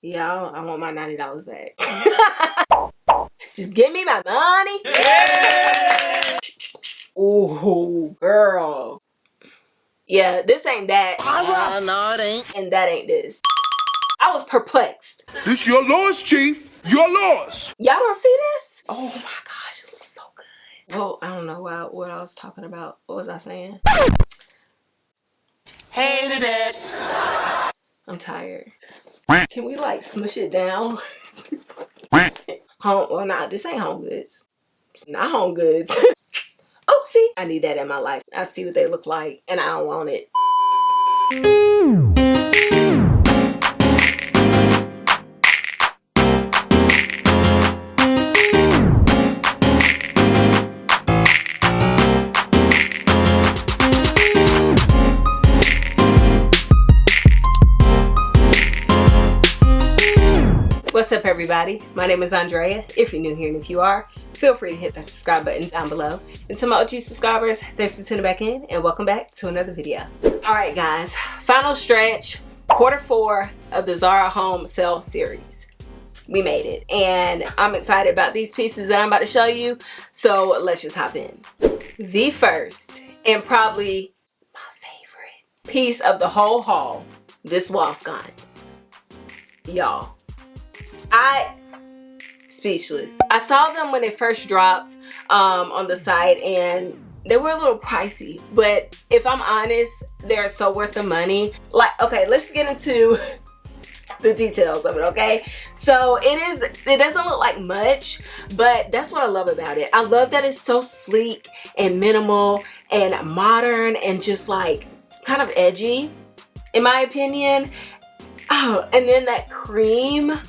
Yeah, I want my $90 back. Just give me my money. Yeah! Ooh, girl. Yeah, this ain't that. No, it ain't. And that ain't this. I was perplexed. This your loss, Chief. Your loss. Y'all don't see this? Oh my gosh, it looks so good. Well, I don't know what I was talking about. What was I saying? Hated it. I'm tired. Can we like smush it down? Well, nah, this ain't Home Goods. It's not Home Goods. Oopsie. I need that in my life. I see what they look like and I don't want it. What's up, everybody? My name is Andrea. If you're new here and if you are, feel free to hit that subscribe button down below. And to my OG subscribers, thanks for tuning back in and welcome back to another video. All right, guys, final stretch, Q4 of the Zara home sale series. We made it and I'm excited about these pieces that I'm about to show you. So let's just hop in. The first and probably my favorite piece of the whole haul, this wall sconce. Y'all. Speechless. I saw them when they first dropped on the site and they were a little pricey, but if I'm honest, they're so worth the money. Like, okay, let's get into the details of it, okay? So it doesn't look like much, but that's what I love about it. I love that it's so sleek and minimal and modern and just like kind of edgy, in my opinion. Oh, and then that cream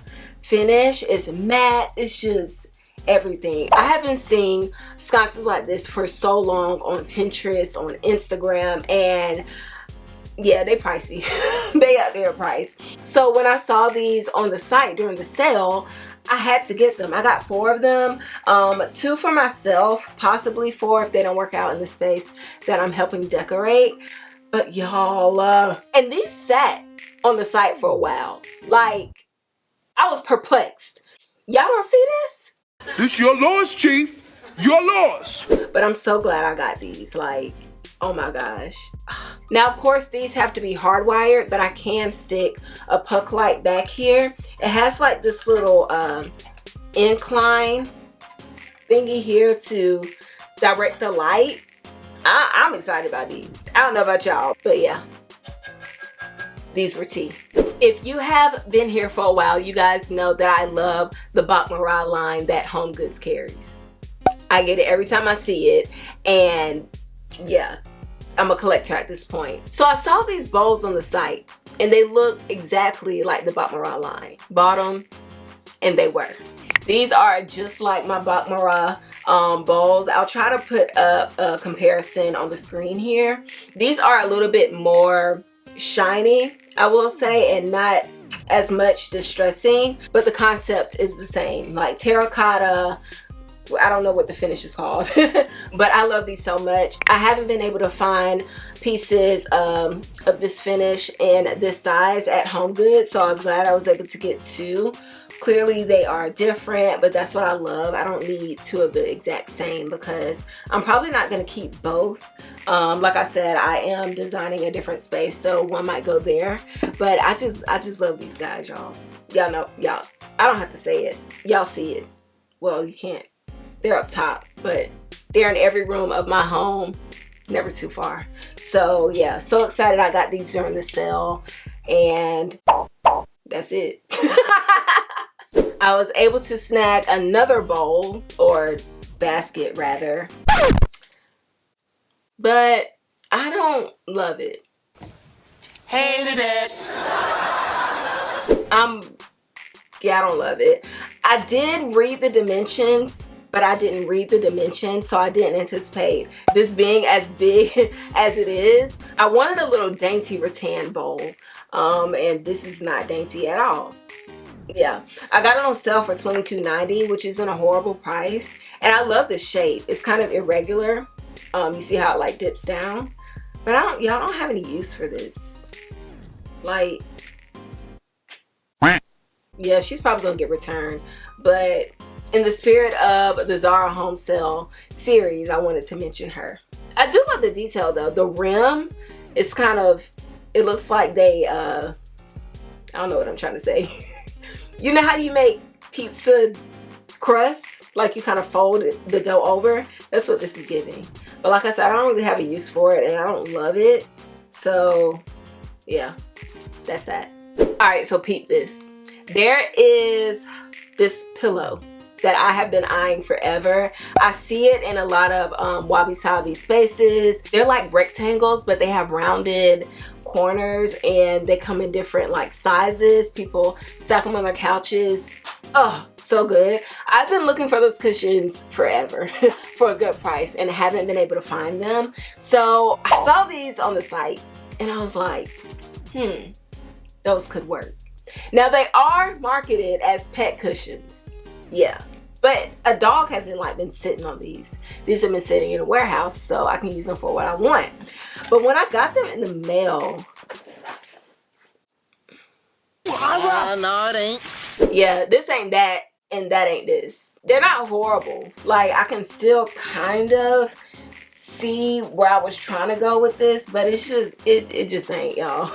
finish is matte. It's just everything. I have been seeing sconces like this for so long on Pinterest, on Instagram, and yeah, they pricey. They up there price. So when I saw these on the site during the sale, I had to get them. I got 4 of them, 2 for myself, possibly 4 if they don't work out in the space that I'm helping decorate. But y'all, and these sat on the site for a while. Like, I was perplexed. Y'all don't see this? This your loss, Chief. Your loss. But I'm so glad I got these. Like, oh my gosh. Now, of course, these have to be hardwired, but I can stick a puck light back here. It has like this little incline thingy here to direct the light. I'm excited about these. I don't know about y'all, but yeah. These were tea. If you have been here for a while, you guys know that I love the Bachmara line that Home Goods carries. I get it every time I see it, and yeah, I'm a collector at this point. So I saw these bowls on the site, and they looked exactly like the Bachmara line. Bought them, and they were. These are just like my Bachmara bowls. I'll try to put up a comparison on the screen here. These are a little bit more shiny, I will say, and not as much distressing, but the concept is the same, like terracotta. I don't know what the finish is called, but I love these so much. I haven't been able to find pieces of this finish in this size at Home Goods, so I was glad I was able to get 2. Clearly they are different, but that's what I love. I don't need 2 of the exact same because I'm probably not going to keep both. Like I said, I am designing a different space, so one might go there. But I just love these guys, y'all. Y'all know, y'all. I don't have to say it. Y'all see it. Well, you can't. They're up top, but they're in every room of my home. Never too far. So yeah, so excited I got these during the sale, and that's it. I was able to snag another bowl, or basket rather, but I don't love it. Hated it. Yeah, I don't love it. I did read the dimensions, but I didn't read the dimensions, so I didn't anticipate this being as big as it is. I wanted a little dainty rattan bowl, and this is not dainty at all. Yeah, I got it on sale for $22.90, which isn't a horrible price, and I love the shape. It's kind of irregular. You see how it like dips down, but y'all don't have any use for this. Like, Yeah, she's probably gonna get returned. But in the spirit of the Zara home sale series, I wanted to mention her. I do love the detail though. The rim is kind of, it looks like they, I don't know what I'm trying to say. You know how you make pizza crust? Like you kind of fold the dough over? That's what this is giving. But like I said, I don't really have a use for it and I don't love it. So yeah, that's that. Alright, so peep this. There is this pillow that I have been eyeing forever. I see it in a lot of wabi-sabi spaces. They're like rectangles, but they have rounded corners and they come in different like sizes. People stack them on their couches. Oh, so good. I've been looking for those cushions forever for a good price and haven't been able to find them. So I saw these on the site and I was like, those could work. Now they are marketed as pet cushions. Yeah. But a dog hasn't like been sitting on these. These have been sitting in a warehouse, so I can use them for what I want. But when I got them in the mail, No, it ain't. yeah, this ain't that and that ain't this. They're not horrible. Like I can still kind of see where I was trying to go with this, but it's just, it just ain't, y'all.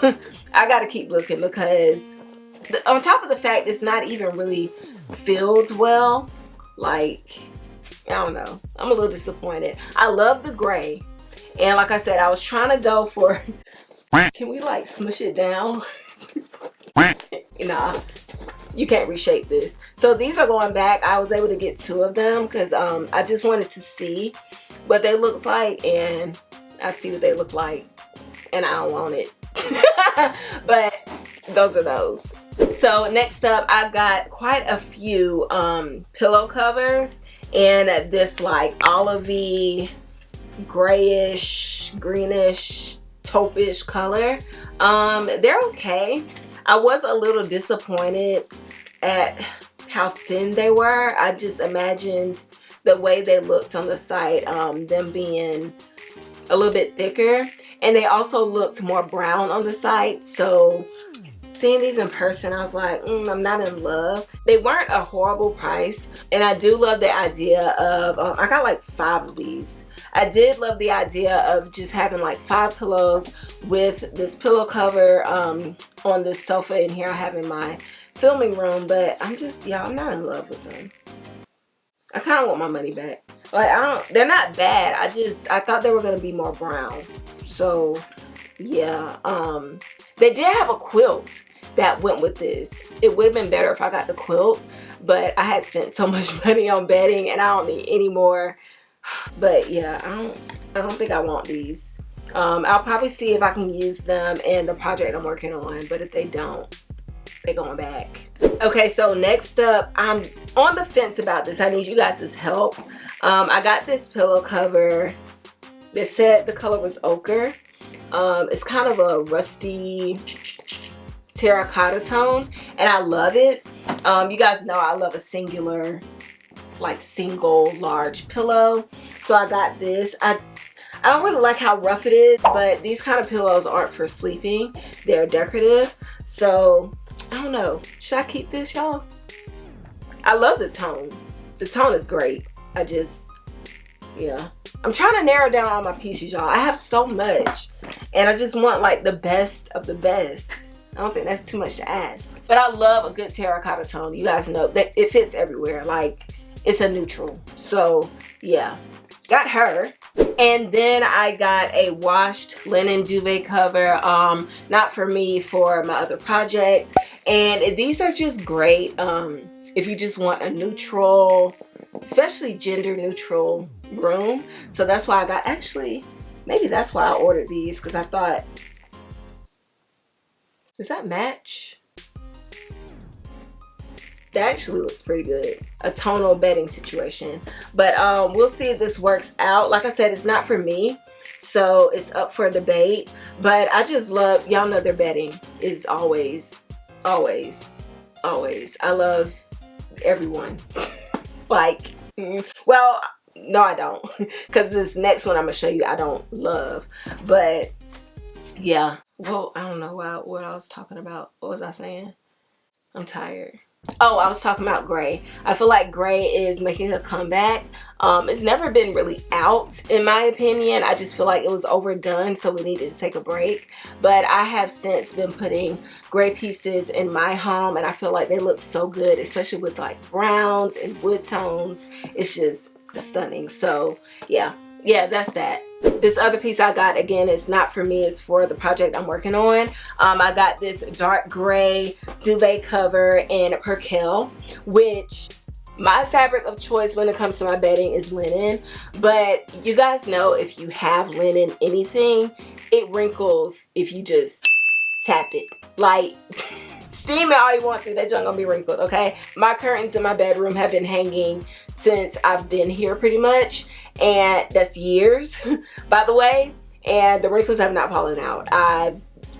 I gotta keep looking because on top of the fact it's not even really filled well. Like, I don't know. I'm a little disappointed. I love the gray. And like I said, I was trying to go for, can we like smush it down? Nah, you can't reshape this. So these are going back. I was able to get 2 of them because I just wanted to see what they look like, and I see what they look like and I don't want it. But those are those. So next up, I got quite a few pillow covers and this like olivey, grayish, greenish, taupe-ish color. They're okay. I was a little disappointed at how thin they were. I just imagined the way they looked on the site, them being a little bit thicker, and they also looked more brown on the site. So seeing these in person, I was like, I'm not in love. They weren't a horrible price, and I do love the idea of, I got like 5 of these. I did love the idea of just having like 5 pillows with this pillow cover on this sofa in here I have in my filming room, but I'm just, yeah, I'm not in love with them. I kind of want my money back. Like, they're not bad. I thought they were going to be more brown. So, yeah. They did have a quilt that went with this. It would have been better if I got the quilt, but I had spent so much money on bedding and I don't need any more. But yeah, I don't think I want these. I'll probably see if I can use them in the project I'm working on, but if they don't, they're going back. Okay, so next up, I'm on the fence about this. I need you guys' help. I got this pillow cover. They said the color was ochre. It's kind of a rusty terracotta tone, and I love it. You guys know I love a singular, like single large pillow. So I got this. I don't really like how rough it is, but these kind of pillows aren't for sleeping. They're decorative. So I don't know. Should I keep this, y'all? I love the tone. The tone is great. Yeah. I'm trying to narrow down all my pieces, y'all. I have so much, and I just want like the best of the best. I don't think that's too much to ask. But I love a good terracotta tone. You guys know that it fits everywhere. Like, it's a neutral. So yeah, got her. And then I got a washed linen duvet cover, not for me, for my other project. And these are just great if you just want a neutral, especially gender neutral room. So that's why I got, actually maybe that's why I ordered these, because I thought, does that match? That actually looks pretty good. A tonal bedding situation. But we'll see if this works out. Like I said, it's not for me, so it's up for debate. But I just love, y'all know their bedding is always, always, always. I love everyone. Like, well, no I don't. Because this next one I'm going to show you I don't love. But yeah. Well, I don't know what I was talking about. What was I saying? I'm tired. Oh, I was talking about gray. I feel like gray is making a comeback. It's never been really out, in my opinion. I just feel like it was overdone, so we needed to take a break. But I have since been putting gray pieces in my home, and I feel like they look so good, especially with like browns and wood tones. It's just stunning. So yeah, that's that. This other piece I got, again, it's not for me, it's for the project I'm working on. I got this dark gray duvet cover in percale, which my fabric of choice when it comes to my bedding is linen. But you guys know, if you have linen anything, it wrinkles if you just tap it. Like, steam it all you want to, that junk gonna be wrinkled, okay? My curtains in my bedroom have been hanging since I've been here pretty much, and that's years, by the way, and the wrinkles have not fallen out.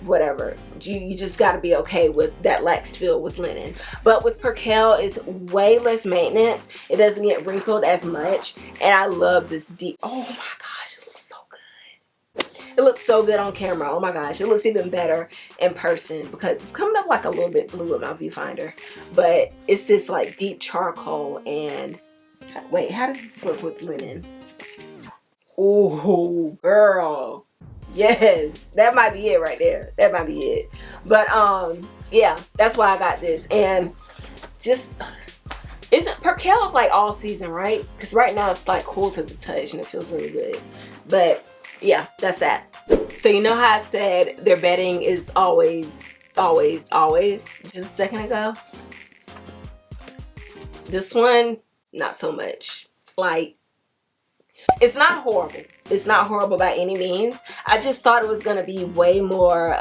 Whatever, you just got to be okay with that lax feel with linen. But with percale, it's way less maintenance. It doesn't get wrinkled as much, and I love this deep. Oh my gosh, it looks so good. It looks so good on camera. Oh my gosh, it looks even better in person because it's coming up like a little bit blue in my viewfinder, but it's this like deep charcoal. And wait, how does this look with linen? Oh girl, yes, that might be it right there. That might be it. But yeah, that's why I got this. And just, isn't percale is like all season, right? Because right now it's like cool to the touch and it feels really good. But yeah, that's that. So you know how I said their bedding is always just a second ago? This one, not so much. Like, it's not horrible. It's not horrible by any means. I just thought it was going to be way more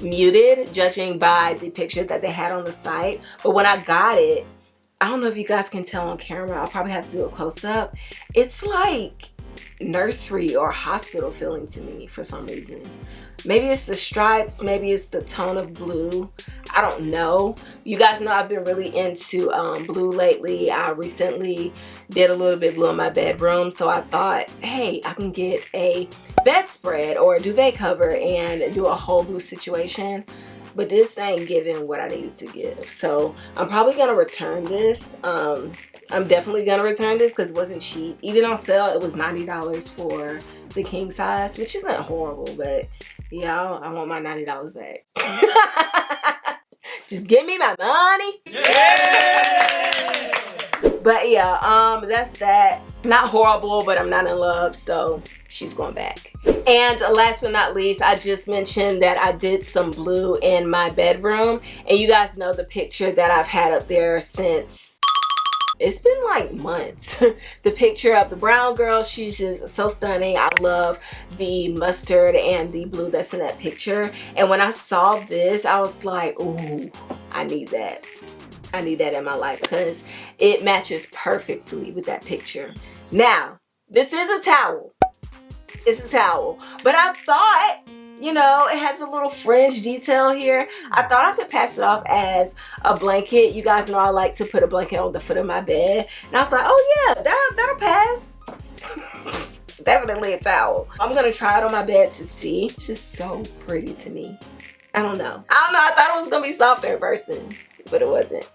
muted, judging by the picture that they had on the site. But when I got it, I don't know if you guys can tell on camera. I'll probably have to do a close-up. It's like nursery or hospital feeling to me for some reason. Maybe it's the stripes, maybe it's the tone of blue. I don't know. You guys know I've been really into blue lately. I recently did a little bit blue in my bedroom, so I thought, hey, I can get a bedspread or a duvet cover and do a whole blue situation. But this ain't giving what I needed to give. So I'm probably gonna return this. I'm definitely gonna return this because it wasn't cheap. Even on sale, it was $90 for the king size, which isn't horrible, but yeah, I want my $90 back. Just give me my money. Yeah! But yeah, that's that. Not horrible, but I'm not in love, so she's going back. And last but not least, I just mentioned that I did some blue in my bedroom, and you guys know the picture that I've had up there since, it's been like months. The picture of the brown girl, she's just so stunning. I love the mustard and the blue that's in that picture. And when I saw this, I was like, ooh, I need that. I need that in my life because it matches perfectly with that picture. Now, this is a towel. It's a towel. But I thought, you know, it has a little fringe detail here. I thought I could pass it off as a blanket. You guys know I like to put a blanket on the foot of my bed. And I was like, oh yeah, that'll pass. It's definitely a towel. I'm gonna try it on my bed to see. It's just so pretty to me. I don't know. I thought it was gonna be softer in person, but it wasn't.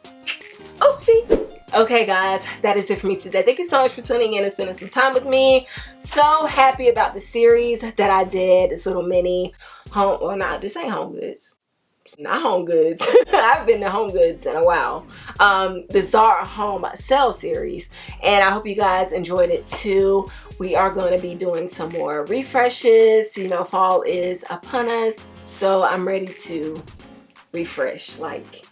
Oopsie. Okay guys, that is it for me today. Thank you so much for tuning in and spending some time with me. So happy about the series that I did. This little mini home, well nah, this ain't Home Goods. It's not Home Goods. I've been to Home Goods in a while. The Zara home sale series, and I hope you guys enjoyed it too. We are going to be doing some more refreshes. You know, fall is upon us, so I'm ready to refresh. Like,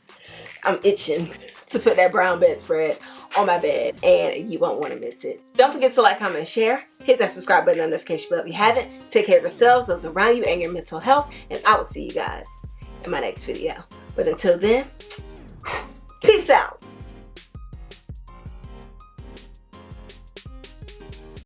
I'm itching to put that brown bedspread on my bed, and you won't want to miss it. Don't forget to like, comment, and share. Hit that subscribe button and notification bell if you haven't. Take care of yourselves, those around you, and your mental health, and I will see you guys in my next video. But until then, peace out.